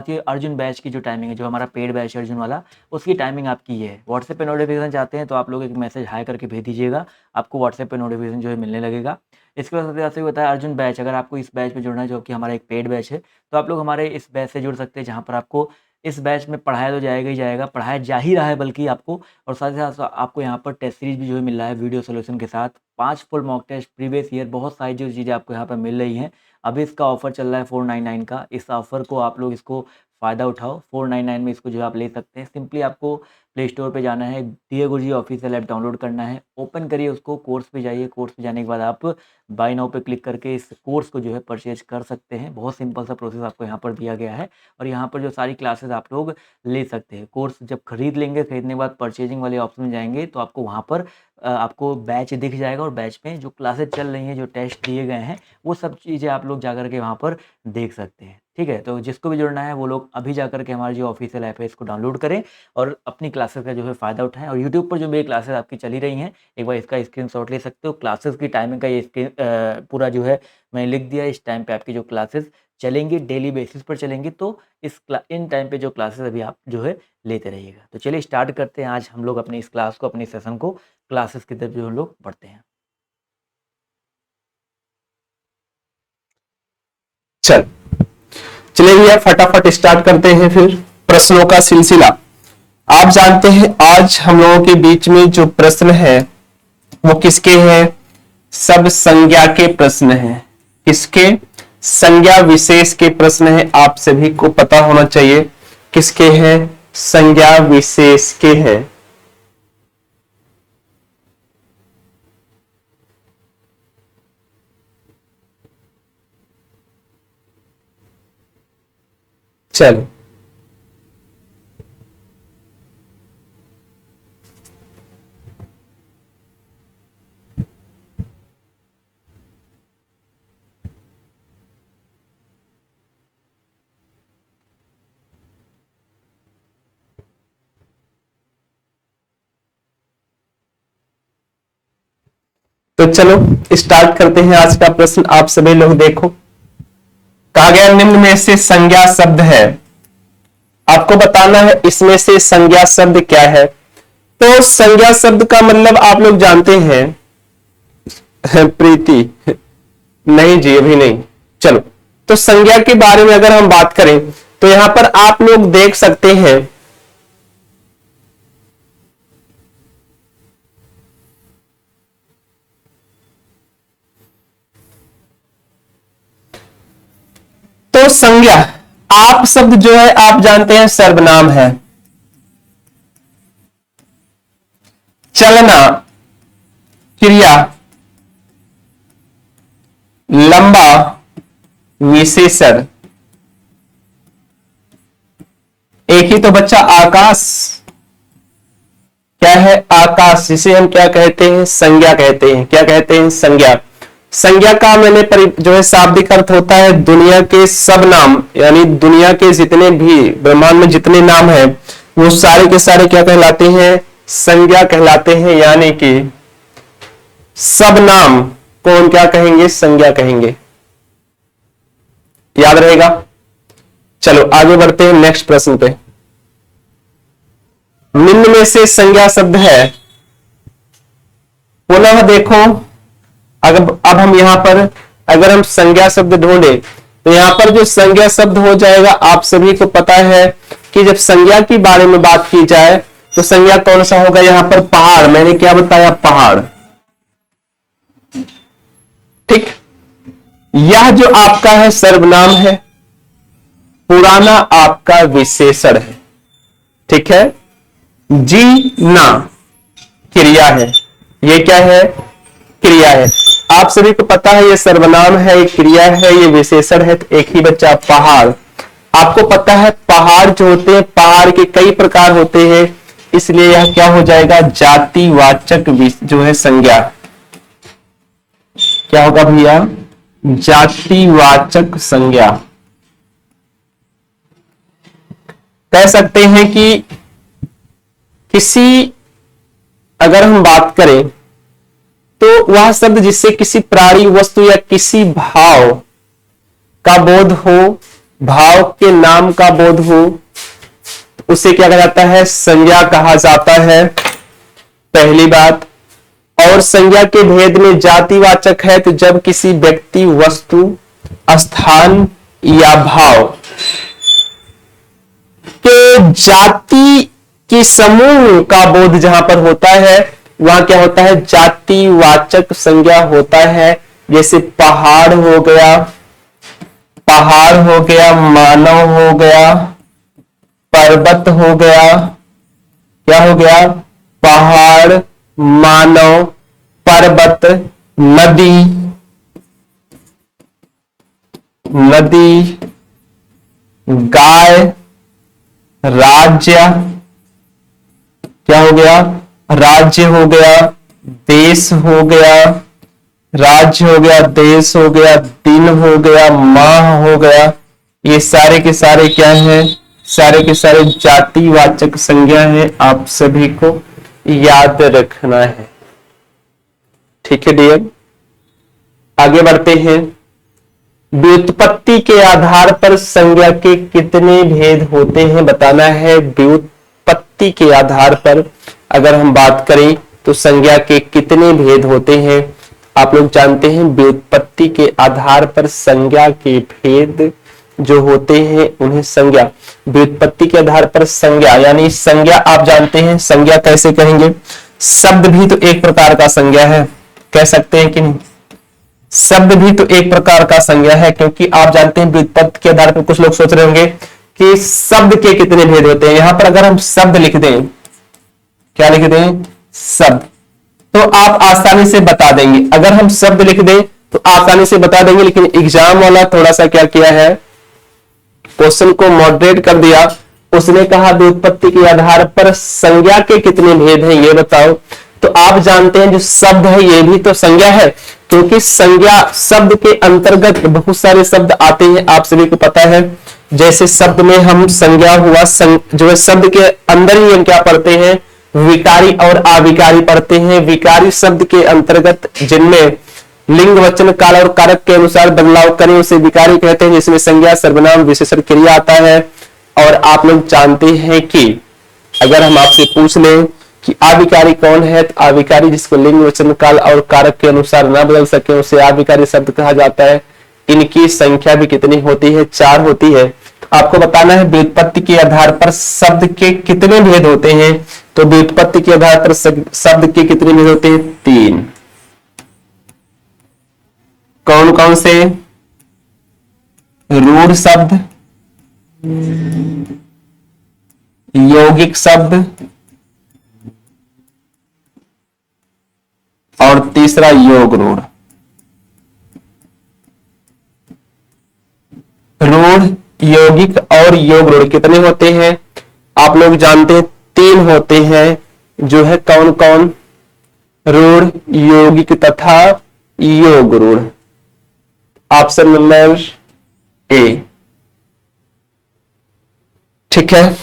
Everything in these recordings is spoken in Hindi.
कि अर्जुन बैच की जो टाइमिंग है, जो हमारा पेड बैच है अर्जुन वाला, उसकी टाइमिंग आपकी ये है। व्हाट्सएप पे नोटिफिकेशन चाहते हैं तो आप लोग एक मैसेज हाय करके भेज दीजिएगा, आपको व्हाट्सएप पे नोटिफिकेशन जो है मिलने लगेगा। इसके बाद सबसे जैसे होता है अर्जुन बैच, अगर आपको इस बैच में जुड़ना है जो कि हमारा एक पेड बैच है, तो आप लोग हमारे इस बैच से जुड़ सकते हैं, जहाँ पर आपको इस बैच में पढ़ाया तो जाएगा ही जाएगा, पढ़ाया जा ही रहा है बल्कि आपको, और साथ ही साथ आपको यहाँ पर टेस्ट सीरीज भी जो है मिल रहा है वीडियो सॉल्यूशन के साथ। 5 full mock test, previous year, बहुत सारी जो चीज़ें आपको यहाँ पर मिल रही हैं। अभी इसका ऑफर चल रहा है 499 का। इस ऑफर को आप लोग इसको फ़ायदा उठाओ। 499 में इसको जो है आप ले सकते हैं। सिंपली आपको प्ले स्टोर पे जाना है, दिए गुरुजी ऑफिशियल ऐप डाउनलोड करना है, ओपन करिए उसको, कोर्स पे जाइए, कोर्स पे जाने के बाद आप बाय नाउ पे क्लिक करके इस कोर्स को जो है परचेज़ कर सकते हैं। बहुत सिंपल सा प्रोसेस आपको यहाँ पर दिया गया है, और यहाँ पर जो सारी क्लासेस आप लोग ले सकते हैं। कोर्स जब खरीद लेंगे, खरीदने के बाद परचेजिंग वाले ऑप्शन में जाएँगे तो आपको वहाँ पर आपको बैच दिख जाएगा, और बैच में जो क्लासेस चल रही हैं, जो टेस्ट दिए गए हैं, वो सब चीज़ें आप लोग जाकर के वहाँ पर देख सकते हैं। ठीक है? तो जिसको भी जुड़ना है वो लोग अभी जाकर के हमारी जो ऑफ़िशियल ऐप है इसको डाउनलोड करें और अपनी क्लासेस का जो है फ़ायदा उठाएँ। और यूट्यूब पर जो मेरी क्लासेस आपकी चली रही हैं, एक बार इसका स्क्रीनशॉट ले सकते हो। क्लासेस की टाइमिंग का ये पूरा जो है मैंने लिख दिया है। इस टाइम पे आपकी जो क्लासेस चलेंगी, डेली बेसिस पर चलेंगी, तो इन टाइम पे जो क्लासेस अभी आप जो है लेते रहिएगा। तो चलिए स्टार्ट करते हैं आज हम लोग अपनी इस क्लास को, अपनी सेशन को, क्लासेस की तरफ जो हम लोग बढ़ते हैं। चलिए भैया फटाफट स्टार्ट करते हैं फिर प्रश्नों का सिलसिला। आप जानते हैं आज हम लोगों के बीच में जो प्रश्न है वो किसके हैं? सब संज्ञा के प्रश्न हैं। किसके? संज्ञा विशेष के प्रश्न हैं। आप सभी को पता होना चाहिए किसके हैं? संज्ञा विशेष के हैं। चलो तो चलो स्टार्ट करते हैं आज का प्रश्न। आप सभी लोग देखो, कहा गया निम्न में से संज्ञा शब्द है। आपको बताना है इसमें से संज्ञा शब्द क्या है। तो संज्ञा शब्द का मतलब आप लोग जानते हैं प्रीति, नहीं जी अभी नहीं। चलो, तो संज्ञा के बारे में अगर हम बात करें तो यहां पर आप लोग देख सकते हैं तो संज्ञा आप शब्द जो है आप जानते हैं सर्वनाम है। चलना, क्रिया, लंबा, विशेषण। एक ही तो बच्चा आकाश, क्या है? आकाश, जिसे हम क्या कहते हैं? संज्ञा कहते हैं। क्या कहते हैं? संज्ञा। संज्ञा का मैंने जो है शाब्दिक अर्थ होता है दुनिया के सब नाम, यानी दुनिया के जितने भी ब्रह्मांड में जितने नाम हैं वो सारे के सारे क्या कहलाते हैं? संज्ञा कहलाते हैं। यानी कि सब नाम को हम क्या कहेंगे? संज्ञा कहेंगे। याद रहेगा? चलो आगे बढ़ते हैं नेक्स्ट प्रश्न पे। निम्न में से संज्ञा शब्द है। पुनः देखो, अब हम यहां पर अगर हम संज्ञा शब्द ढूंढे तो यहां पर जो संज्ञा शब्द हो जाएगा, आप सभी को पता है कि जब संज्ञा के बारे में बात की जाए तो संज्ञा कौन सा होगा? यहां पर पहाड़। मैंने क्या बताया? पहाड़। ठीक, यह जो आपका है सर्वनाम है, पुराना आपका विशेषण है। ठीक है, जीना क्रिया है। ये क्या है? क्रिया है। आप सभी को पता है ये सर्वनाम है, ये क्रिया है, ये विशेषण है। तो एक ही बच्चा पहाड़। आपको पता है पहाड़ जो होते हैं, पहाड़ के कई प्रकार होते हैं, इसलिए यह क्या हो जाएगा? जातिवाचक जो है संज्ञा। क्या होगा भैया? जातिवाचक संज्ञा। कह सकते हैं कि किसी, अगर हम बात करें तो वह शब्द जिससे किसी प्राणी, वस्तु या किसी भाव का बोध हो भाव के नाम का बोध हो तो उसे क्या कहा जाता है, संज्ञा कहा जाता है, पहली बात। और संज्ञा के भेद में जातिवाचक है तो जब किसी व्यक्ति, वस्तु, स्थान या भाव के जाति के समूह का बोध जहां पर होता है वहां क्या होता है, जातिवाचक संज्ञा होता है। जैसे पहाड़ हो गया, मानव हो गया, पर्वत हो गया, क्या हो गया, पहाड़, मानव, पर्वत, नदी, गाय, राज्य, क्या हो गया, राज्य हो गया, देश हो गया, राज्य हो गया, देश हो गया, दिन हो गया, माह हो गया। ये सारे के सारे क्या हैं, सारे के सारे जातिवाचक संज्ञा है, आप सभी को याद रखना है। ठीक है डियर, आगे बढ़ते हैं। व्युत्पत्ति के आधार पर संज्ञा के कितने भेद होते हैं बताना है। व्युत्पत्ति के आधार पर अगर हम बात करें तो संज्ञा के कितने भेद होते हैं, आप लोग जानते हैं व्युत्पत्ति के आधार पर संज्ञा के भेद जो होते हैं उन्हें संज्ञा, व्युत्पत्ति के आधार पर संज्ञा यानी संज्ञा, आप जानते हैं संज्ञा कैसे कहेंगे, शब्द भी तो एक प्रकार का संज्ञा है, कह सकते हैं कि नहीं, शब्द भी तो एक प्रकार का संज्ञा है। क्योंकि आप जानते हैं व्युत्पत्ति के आधार पर कुछ लोग सोच रहे होंगे कि शब्द के कितने भेद होते हैं। यहां पर अगर हम शब्द लिख दें, क्या लिख दें, शब्द, तो आप आसानी से बता देंगे। अगर हम शब्द लिख दें तो आसानी से बता देंगे, लेकिन एग्जाम वाला थोड़ा सा क्या किया है, क्वेश्चन को मॉडरेट कर दिया। उसने कहा व्युत्पत्ति के आधार पर संज्ञा के कितने भेद हैं ये बताओ। तो आप जानते हैं जो शब्द है ये भी तो संज्ञा है, क्योंकि संज्ञा शब्द के अंतर्गत बहुत सारे शब्द आते हैं, आप सभी को पता है। जैसे शब्द में हम संज्ञा हुआ, जो है शब्द के अंदर ही हम क्या पढ़ते हैं, विकारी और अविकारी पढ़ते हैं। विकारी शब्द के अंतर्गत जिनमें लिंग, वचन, काल और कारक के अनुसार बदलाव करें उसे विकारी कहते हैं, जिसमें संज्ञा, सर्वनाम, विशेषण, क्रिया आता है। और आप लोग जानते हैं कि अगर हम आपसे पूछ लें कि अविकारी कौन है, तो अविकारी जिसको लिंग, वचन, काल और कारक के अनुसार ना बदल सके उसे अविकारी शब्द कहा जाता है। इनकी संख्या भी कितनी होती है, 4 होती है। आपको बताना है व्युत्पत्ति के आधार पर शब्द के कितने भेद होते हैं। तो व्युत्पत्ति के आधार पर शब्द के कितने भेद होते हैं, 3। कौन कौन से, रूढ़ शब्द, यौगिक शब्द और तीसरा योग रूढ़। रूढ़, यौगिक और योग रूढ़ कितने होते हैं, आप लोग जानते हैं 3 होते हैं, जो है कौन कौन, रूढ़, यौगिक तथा योग रूढ़। ऑप्शन नंबर ए, ठीक है।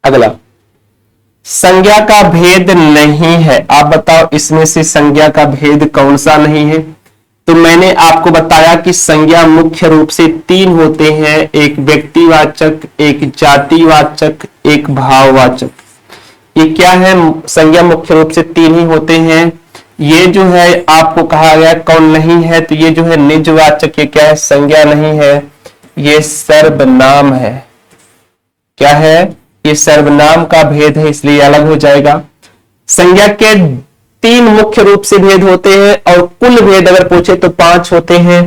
अगला, संज्ञा का भेद नहीं है, आप बताओ इसमें से संज्ञा का भेद कौन सा नहीं है। तो मैंने आपको बताया कि संज्ञा मुख्य रूप से 3 होते हैं, एक व्यक्तिवाचक, एक जातिवाचक, एक भाववाचक। ये क्या है, संज्ञा मुख्य रूप से 3 ही होते हैं। ये जो है आपको कहा गया कौन नहीं है, तो ये जो है निजवाचक, ये क्या है, संज्ञा नहीं है, ये सर्वनाम है। क्या है, ये सर्वनाम का भेद है, इसलिए अलग हो जाएगा। संज्ञा के 3 मुख्य रूप से भेद होते हैं और कुल भेद अगर पूछे तो 5 होते हैं,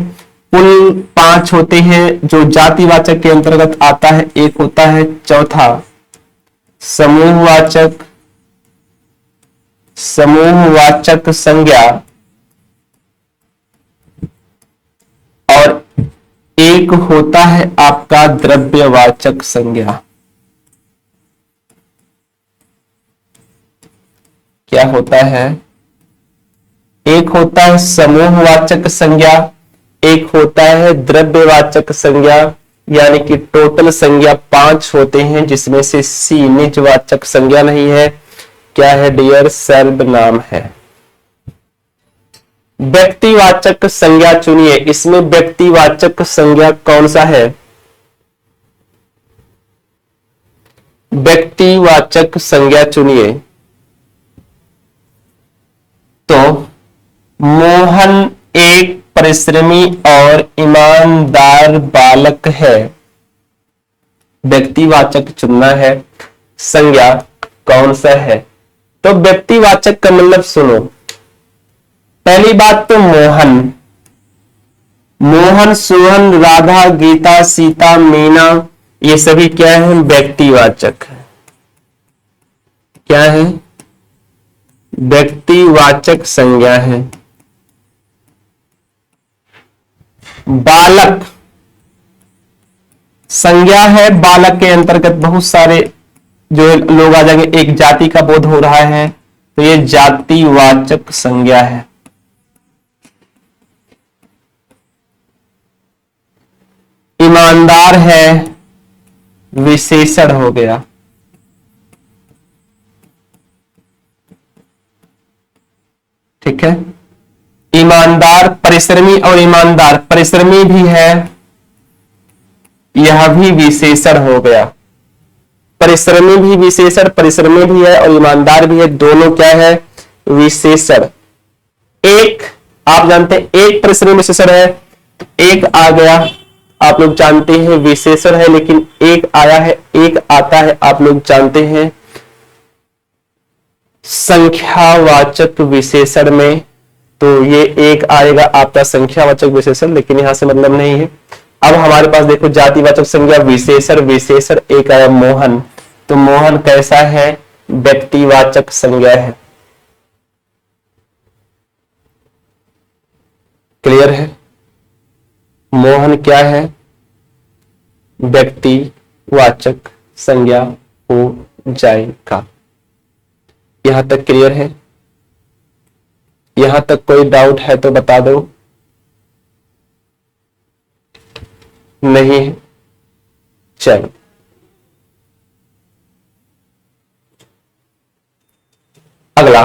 कुल 5 होते हैं जो जातिवाचक के अंतर्गत आता है। एक होता है चौथा समूहवाचक, समूहवाचक संज्ञा, और एक होता है आपका द्रव्यवाचक संज्ञा। क्या होता है, एक होता है समूहवाचक संज्ञा, एक होता है द्रव्यवाचक संज्ञा, यानी कि टोटल संज्ञा 5 होते हैं, जिसमें से सी निजवाचक संज्ञा नहीं है। क्या है डियर, सर्वनाम है। व्यक्तिवाचक संज्ञा चुनिए। इसमें व्यक्तिवाचक संज्ञा कौन सा है? व्यक्तिवाचक संज्ञा चुनिए। तो मोहन एक परिश्रमी और ईमानदार बालक है। व्यक्तिवाचक चुनना है, संज्ञा कौन सा है? तो व्यक्तिवाचक का मतलब सुनो। पहली बात तो मोहन, मोहन, सोहन, राधा, गीता, सीता, मीना, ये सभी क्या है? व्यक्तिवाचक है। क्या है? व्यक्तिवाचक संज्ञा है। बालक संज्ञा है। बालक के अंतर्गत बहुत सारे जो लोग आ जाएंगे। एक जाति का बोध हो रहा है, तो ये जातिवाचक संज्ञा है। ईमानदार है, विशेषण हो गया। ठीक है। ईमानदार, परिश्रमी और ईमानदार, परिश्रमी भी है, यह भी विशेषण हो गया। परिश्रमी भी विशेषण, परिश्रमी भी है और ईमानदार भी है, दोनों क्या है? विशेषण। एक, आप जानते हैं एक परिश्रमी विशेषण है, तो एक आ गया, आप लोग जानते हैं विशेषण है, लेकिन एक आया है, एक आता है, आप लोग जानते हैं संख्यावाचक विशेषण में। तो ये एक आएगा आपका संख्यावाचक विशेषण, लेकिन यहां से मतलब नहीं है। अब हमारे पास देखो जातिवाचक संज्ञा विशेषण, विशेषण एक आया मोहन, तो मोहन कैसा है? व्यक्तिवाचक संज्ञा है। क्लियर है? मोहन क्या है? व्यक्तिवाचक संज्ञा हो जाएगा। यहां तक क्लियर है? यहां तक कोई डाउट है तो बता दो। नहीं है? चलो अगला,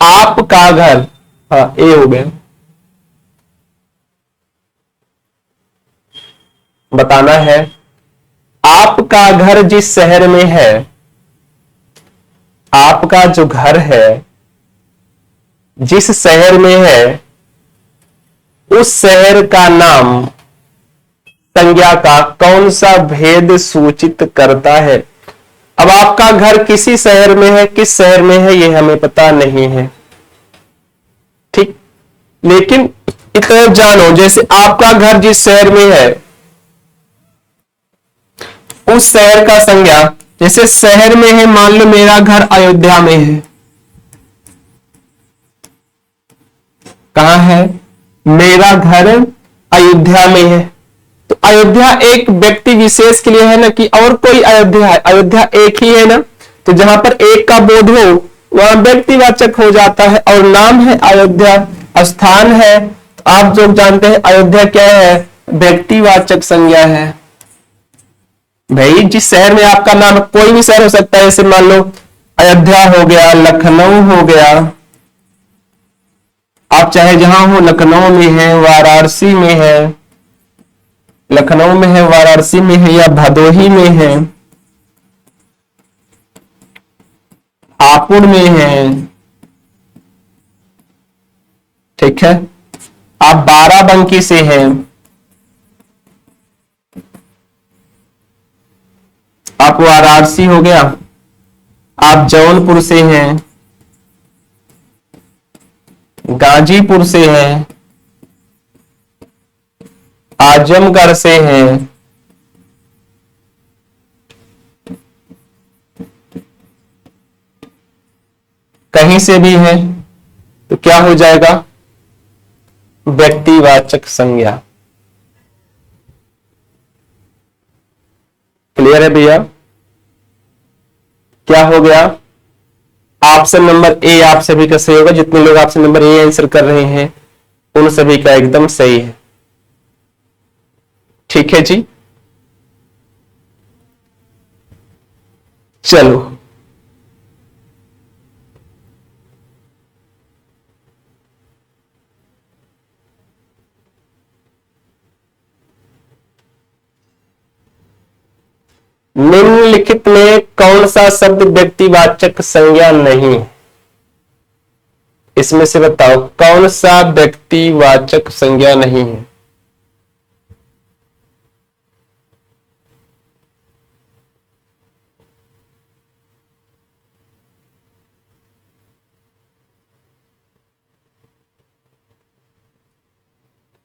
आपका घर। हाँ, ए हो गया। बताना है आपका घर जिस शहर में है, आपका जो घर है जिस शहर में है, उस शहर का नाम संज्ञा का कौन सा भेद सूचित करता है? अब आपका घर किसी शहर में है, किस शहर में है ये हमें पता नहीं है। ठीक, लेकिन इतना जानो, जैसे आपका घर जिस शहर में है, उस शहर का संज्ञा, जैसे शहर में है, मान लो मेरा घर अयोध्या में है। कहां है? मेरा घर अयोध्या में है। तो अयोध्या एक व्यक्ति विशेष के लिए है ना, कि और कोई अयोध्या है? अयोध्या एक ही है ना। तो जहां पर एक का बोध हो वहां व्यक्तिवाचक हो जाता है, और नाम है अयोध्या, स्थान है। तो आप जो जानते हैं अयोध्या क्या है? व्यक्तिवाचक संज्ञा है। भाई जिस शहर में आपका नाम, कोई भी शहर हो सकता है, जैसे मान लो अयोध्या हो गया, लखनऊ हो गया, आप चाहे जहां हो, लखनऊ में है, वाराणसी में है, लखनऊ में है, वाराणसी में है, या भदोही में है, हापुड़ में है। ठीक है। आप बाराबंकी से हैं, आप वाराणसी हो गया। आप जौनपुर से हैं, गाजीपुर से हैं, आजमगढ़ से हैं, कहीं से भी हैं, तो क्या हो जाएगा? व्यक्तिवाचक संज्ञा। क्लियर है भैया? क्या हो गया? ऑप्शन नंबर ए आप सभी का सही होगा। जितने लोग ऑप्शन नंबर ए आंसर कर रहे हैं उन सभी का एकदम सही है। ठीक है जी, चलो निम्नलिखित में कौन सा शब्द व्यक्तिवाचक संज्ञा नहीं है? इसमें से बताओ कौन सा व्यक्तिवाचक संज्ञा नहीं है?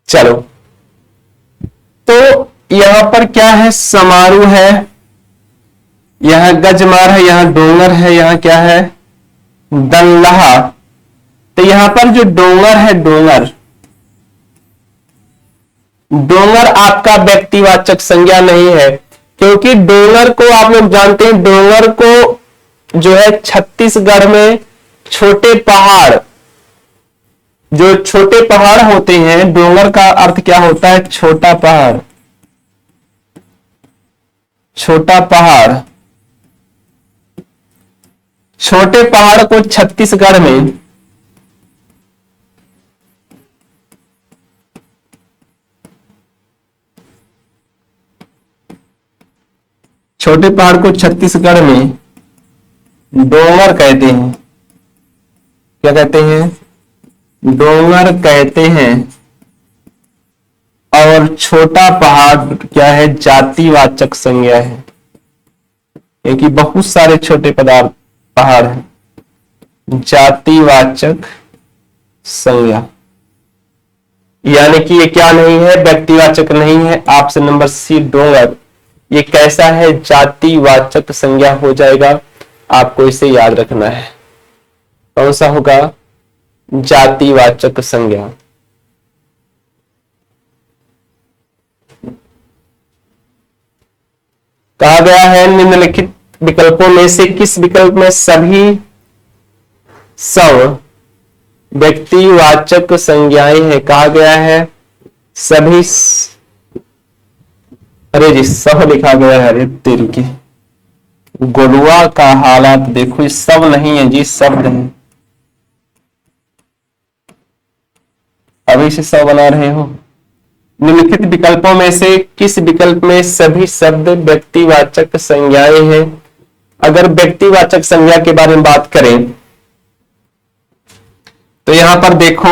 चलो, तो यहां पर क्या है? समारोह है, यहां गजमार है, यहां डोंगर है, यहां क्या है? दल्लाहा। तो यहां पर जो डोंगर है, डोंगर डोंगर आपका व्यक्तिवाचक संज्ञा नहीं है, क्योंकि डोंगर को आप लोग जानते हैं, डोंगर को जो है छत्तीसगढ़ में छोटे पहाड़, जो छोटे पहाड़ होते हैं, डोंगर का अर्थ क्या होता है? छोटा पहाड़, छोटा पहाड़। छोटे पहाड़ को छत्तीसगढ़ में छोटे पहाड़ को छत्तीसगढ़ में डोंगर कहते हैं। क्या कहते हैं? डोंगर कहते हैं। और छोटा पहाड़ क्या है? जातिवाचक संज्ञा है, क्योंकि बहुत सारे छोटे पहाड़ हैं। जातिवाचक संज्ञा, यानी कि ये क्या नहीं है? व्यक्तिवाचक नहीं है। ऑप्शन नंबर सी डोंगर, ये कैसा है? जातिवाचक संज्ञा हो जाएगा। आपको इसे याद रखना है। कौन सा होगा? जातिवाचक संज्ञा। कहा गया है निम्नलिखित विकल्पों में से किस विकल्प में सभी सब व्यक्तिवाचक संज्ञाएं हैं? कहा गया है सभी अरे जी सब लिखा गया है। अरे तेरी की गोलुआ का हालात देखो, ये सब नहीं है जी, शब्द है। अभी से सब बना रहे हो। निम्नलिखित विकल्पों में से किस विकल्प में सभी शब्द व्यक्तिवाचक संज्ञाएं हैं? अगर व्यक्तिवाचक संज्ञा के बारे में बात करें तो यहां पर देखो,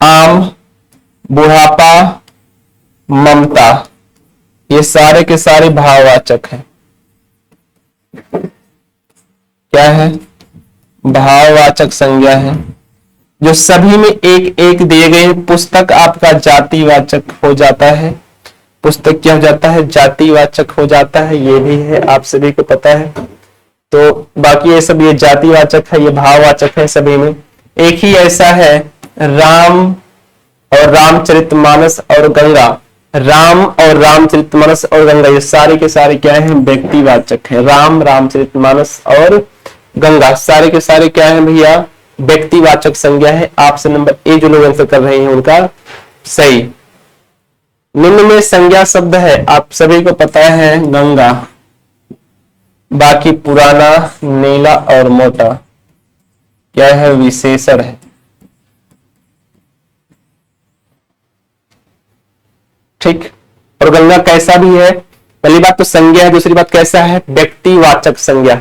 आम, बुढ़ापा, ममता, ये सारे के सारे भाववाचक हैं। क्या है? भाववाचक संज्ञा है, जो सभी में एक एक दिए गए। पुस्तक आपका जातिवाचक हो जाता है। पुस्तक क्या हो जाता है? जातिवाचक हो जाता है। ये भी है, आप सभी को पता है। तो बाकी ये सब, ये जातिवाचक है, ये भाववाचक है। सभी में एक ही ऐसा है, राम और रामचरितमानस और गंगा। राम और रामचरितमानस और गंगा, ये सारे के सारे क्या हैं? व्यक्तिवाचक है। राम, रामचरितमानस और गंगा सारे के सारे क्या हैं भैया? व्यक्तिवाचक संज्ञा है। ऑप्शन नंबर ए जो लोग आंसर कर रहे हैं उनका सही। निम्न में संज्ञा शब्द है, आप सभी को पता है, गंगा। बाकी पुराना, नीला और मोटा क्या है? विशेषण है। ठीक। और गंगा कैसा भी है? पहली बात तो संज्ञा है, दूसरी बात कैसा है? व्यक्तिवाचक संज्ञा।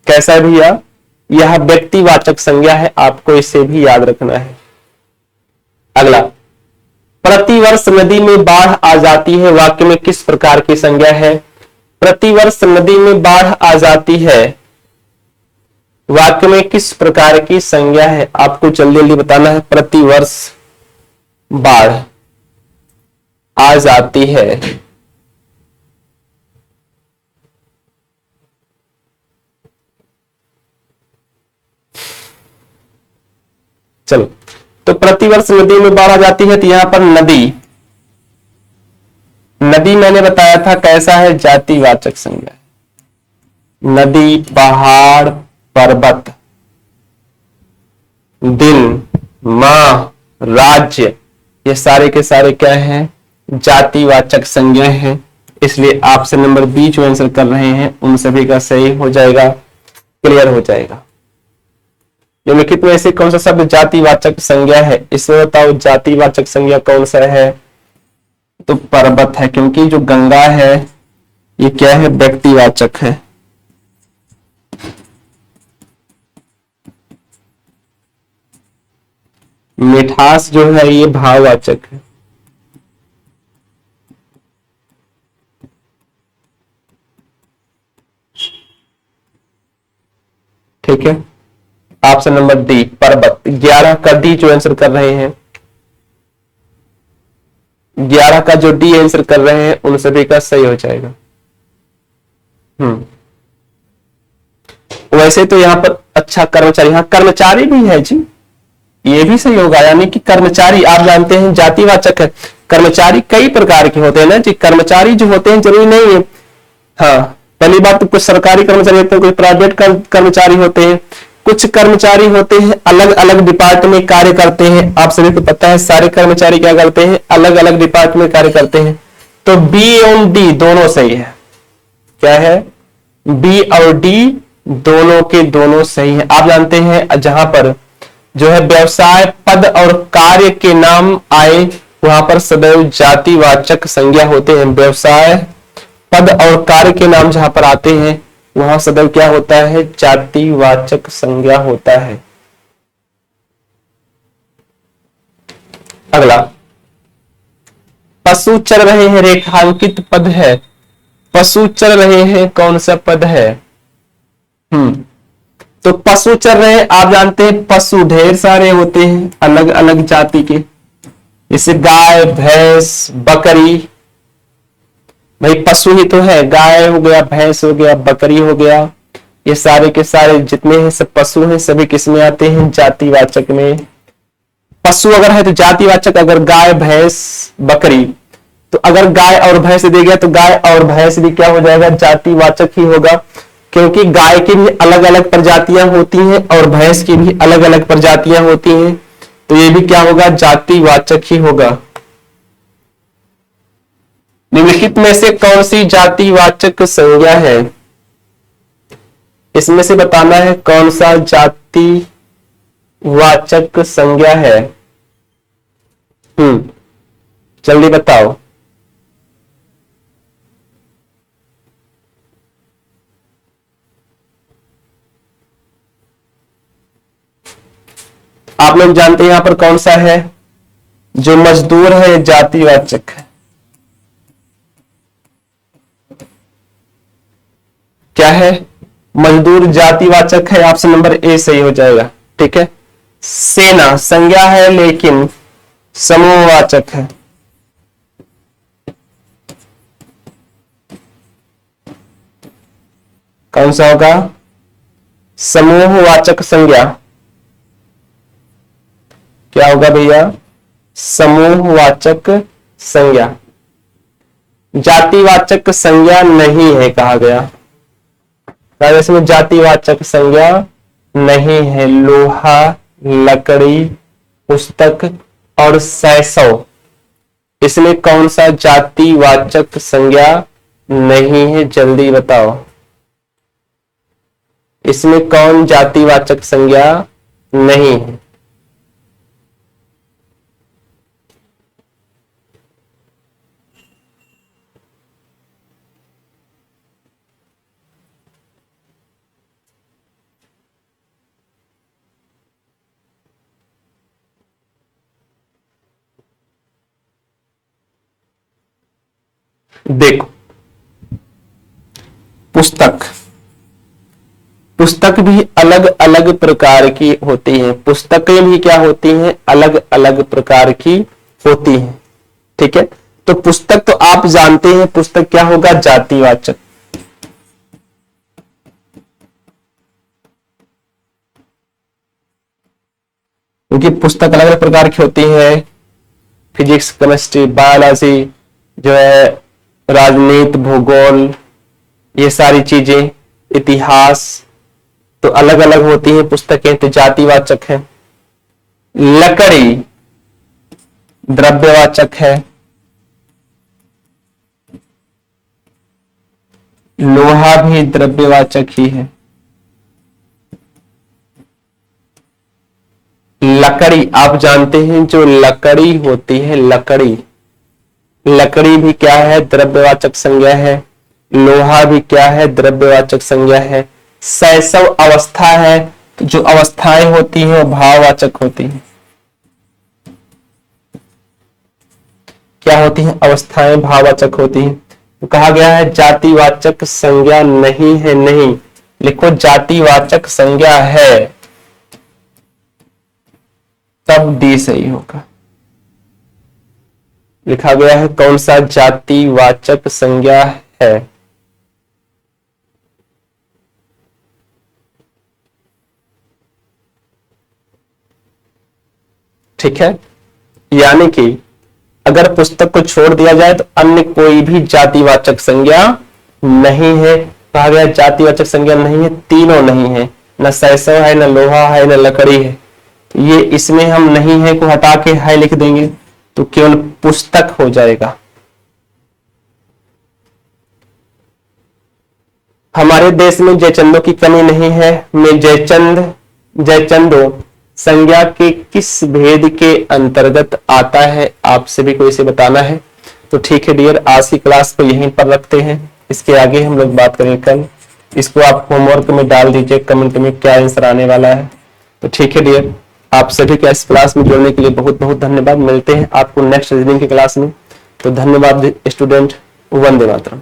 कैसा है भैया? यह व्यक्तिवाचक संज्ञा है। आपको इसे भी याद रखना है। अगला, प्रतिवर्ष नदी में बाढ़ आ जाती है, वाक्य में किस प्रकार की संज्ञा है? प्रतिवर्ष नदी में बाढ़ आ जाती है, वाक्य में किस प्रकार की संज्ञा है? आपको जल्दी जल्दी बताना है। प्रतिवर्ष बाढ़ आ जाती है, चलो, तो प्रतिवर्ष नदी में बाढ़ आ जाती है, तो यहां पर नदी, नदी मैंने बताया था कैसा है? जातिवाचक संज्ञा। नदी, पहाड़, पर्वत, दिन, माह, राज्य, ये सारे के सारे क्या हैं? जातिवाचक संज्ञा है। इसलिए ऑप्शन नंबर बी जो आंसर कर रहे हैं उन सभी का सही हो जाएगा, क्लियर हो जाएगा। निम्नलिखित में से कौन सा शब्द जातिवाचक संज्ञा है? इसमें बताओ जातिवाचक संज्ञा कौन सा है? तो पर्वत है, क्योंकि जो गंगा है ये क्या है, व्यक्तिवाचक है। मिठास जो है ये भाववाचक है। ठीक है, ऑप्शन नंबर डी पर्वत। 11 का डी जो आंसर कर रहे हैं, 11 का जो डी आंसर कर रहे हैं उन सभी का सही हो जाएगा। वैसे तो यहाँ पर अच्छा कर्मचारी, हाँ कर्मचारी भी है जी, ये भी सही होगा। यानी कि कर्मचारी आप जानते हैं जातिवाचक है। कर्मचारी कई प्रकार के होते हैं ना जी, कर्मचारी जो होते हैं जरूरी नहीं है। हाँ, पहली बात तो कुछ सरकारी कर्मचारी होते हैं, कुछ प्राइवेट कर्मचारी होते हैं, कुछ कर्मचारी होते हैं अलग अलग डिपार्टमेंट में कार्य करते हैं। आप सभी को पता है सारे कर्मचारी क्या करते हैं, अलग अलग डिपार्टमेंट में कार्य करते हैं। तो बी और डी दोनों सही है। क्या है, बी और डी दोनों के दोनों सही है। आप जानते हैं जहां पर जो है व्यवसाय पद और कार्य के नाम आए वहां पर सदैव जातिवाचक संज्ञा होते हैं। व्यवसाय पद और कार्य के नाम जहां पर आते हैं वहां सदैव क्या होता है, जातिवाचक संज्ञा होता है। अगला, पशु चल रहे हैं रेखांकित पद है। पशु चल रहे हैं कौन सा पद है? तो पशु चल रहे हैं, आप जानते हैं पशु ढेर सारे होते हैं अलग अलग जाति के, जैसे गाय भैंस बकरी। भाई पशु ही तो है, गाय हो गया, भैंस हो गया, बकरी हो गया, ये सारे के सारे जितने हैं सब पशु हैं। सभी किस में आते हैं, जातिवाचक में। पशु अगर है तो जातिवाचक, अगर गाय भैंस बकरी, तो अगर गाय और भैंस दे गया तो गाय और भैंस भी क्या हो जाएगा, जातिवाचक ही होगा। क्योंकि गाय की भी अलग अलग प्रजातियां होती हैं और भैंस की भी अलग अलग प्रजातियां होती हैं, तो ये भी क्या होगा, जातिवाचक ही होगा। निम्नलिखित में से कौन सी जातिवाचक संज्ञा है? इसमें से बताना है कौन सा जातिवाचक संज्ञा है। जल्दी बताओ। आप लोग जानते हैं यहां पर कौन सा है, जो मजदूर है जातिवाचक है। क्या है, मजदूर जातिवाचक है। ऑप्शन नंबर ए सही हो जाएगा। ठीक है, सेना संज्ञा है लेकिन समूहवाचक है। कौन सा होगा, समूहवाचक संज्ञा। क्या होगा भैया, समूहवाचक संज्ञा। जातिवाचक संज्ञा नहीं है कहा गया, इसमें जातिवाचक संज्ञा नहीं है। लोहा, लकड़ी, पुस्तक और शैशव, इसमें कौन सा जातिवाचक संज्ञा नहीं है, जल्दी बताओ। इसमें कौन जातिवाचक संज्ञा नहीं है? देखो, पुस्तक, पुस्तक भी अलग अलग प्रकार की होती हैं। पुस्तकें भी क्या होती हैं, अलग अलग प्रकार की होती हैं। ठीक है, तो पुस्तक तो आप जानते हैं, पुस्तक क्या होगा, जातिवाचक। क्योंकि पुस्तक अलग अलग प्रकार की होती है, फिजिक्स, केमिस्ट्री, बायोलॉजी, जो है राजनीति, भूगोल, ये सारी चीजें, इतिहास, तो अलग अलग होती हैं पुस्तकें, तो जातिवाचक है। लकड़ी द्रव्यवाचक है, लोहा भी द्रव्यवाचक ही है। लकड़ी आप जानते हैं, जो लकड़ी होती है, लकड़ी लकड़ी भी क्या है, द्रव्यवाचक संज्ञा है। लोहा भी क्या है, द्रव्यवाचक संज्ञा है। शैशव अवस्था है, जो अवस्थाएं होती हैं वो भाववाचक होती हैं। क्या होती हैं? अवस्थाएं भाववाचक होती हैं। तो कहा गया है जातिवाचक संज्ञा नहीं है, नहीं लिखो जातिवाचक संज्ञा है, तब डी सही होगा। लिखा गया है कौन सा जातिवाचक संज्ञा है। ठीक है, यानी कि अगर पुस्तक को छोड़ दिया जाए तो अन्य कोई भी जातिवाचक संज्ञा नहीं है। कहा गया जातिवाचक संज्ञा नहीं है, तीनों नहीं है, न शैशव है, न लोहा है, न लकड़ी है। ये इसमें हम नहीं है को हटा के है लिख देंगे तो केवल पुस्तक हो जाएगा। हमारे देश में जयचंदों की कमी नहीं है। मैं जयचंदो संज्ञा के किस भेद के अंतर्गत आता है, आप सभी को इसे बताना है। तो ठीक है डियर, आज की क्लास को यहीं पर रखते हैं। इसके आगे हम लोग बात करेंगे कल। इसको आप होमवर्क में डाल दीजिए कमेंट में क्या आंसर आने वाला है। तो ठीक है डियर, आप सभी का इस क्लास में जुड़ने के लिए बहुत बहुत धन्यवाद। मिलते हैं आपको नेक्स्ट रीजनिंग की क्लास में। तो धन्यवाद स्टूडेंट, वंदे मातरम।